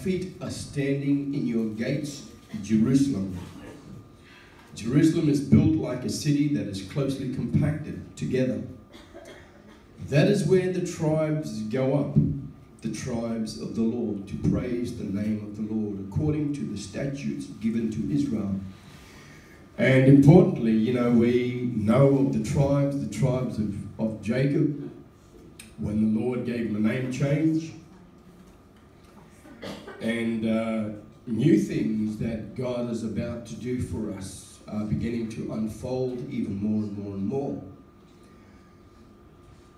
feet are standing in your gates, Jerusalem. Jerusalem is built like a city that is closely compacted together. That is where the tribes go up, the tribes of the Lord, to praise the name of the Lord, according to the statutes given to Israel. And importantly, you know, we know of the tribes of Jacob, when the Lord gave them a name change, and new things that God is about to do for us are beginning to unfold even more and more and more.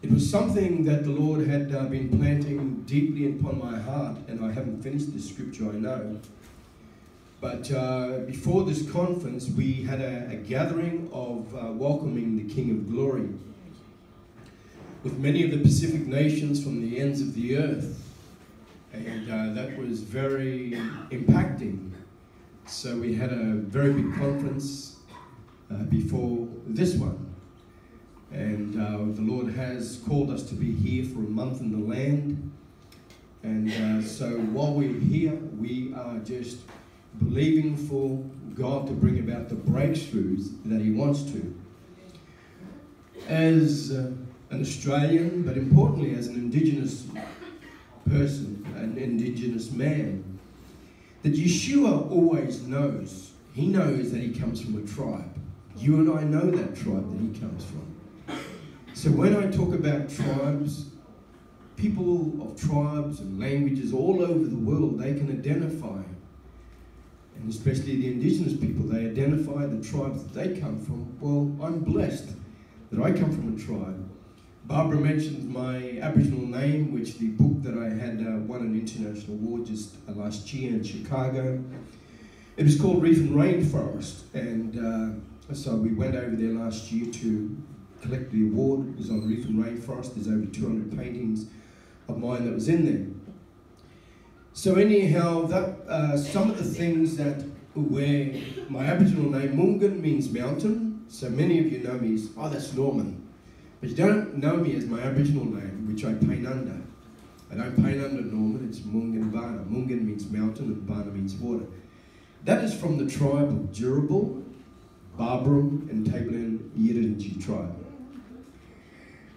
It was something that the Lord had been planting deeply upon my heart, and I haven't finished this scripture, I know. But before this conference, we had a gathering of welcoming the King of Glory, with many of the Pacific nations from the ends of the earth. And that was very impacting. So we had a very big conference before this one. And the Lord has called us to be here for a month in the land. And so while we're here, we are just believing for God to bring about the breakthroughs that He wants to. As an Australian, but importantly as an Indigenous person, an Indigenous man, that Yeshua always knows. He knows that He comes from a tribe. You and I know that tribe that He comes from. So when I talk about tribes, people of tribes and languages all over the world, they can identify, and especially the Indigenous people, they identify the tribes that they come from. Well, I'm blessed that I come from a tribe. Barbara mentioned my Aboriginal name, which the book that I had won an international award just last year in Chicago. It was called Reef and Rainforest, and so we went over there last year to collect the award. It was on Reef and Rainforest. There's over 200 paintings of mine that was in there. So anyhow, that some of the things that where my Aboriginal name, Mungan, means mountain. So many of you know me as, oh, that's Norman. But you don't know me as my Aboriginal name, which I paint under. I don't paint under Norman, it's Munganbana. Mungan means mountain and Bana means water. That is from the tribe of Jirrbal, Bar-Barrum and Tableland Yidinji tribe.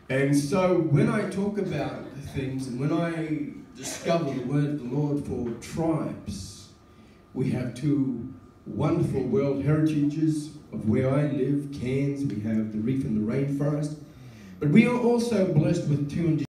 And so when I talk about things, and when I discover the word of the Lord for tribes, we have two wonderful world heritages of where I live, Cairns. We have the Reef and the Rainforest. But we are also blessed with two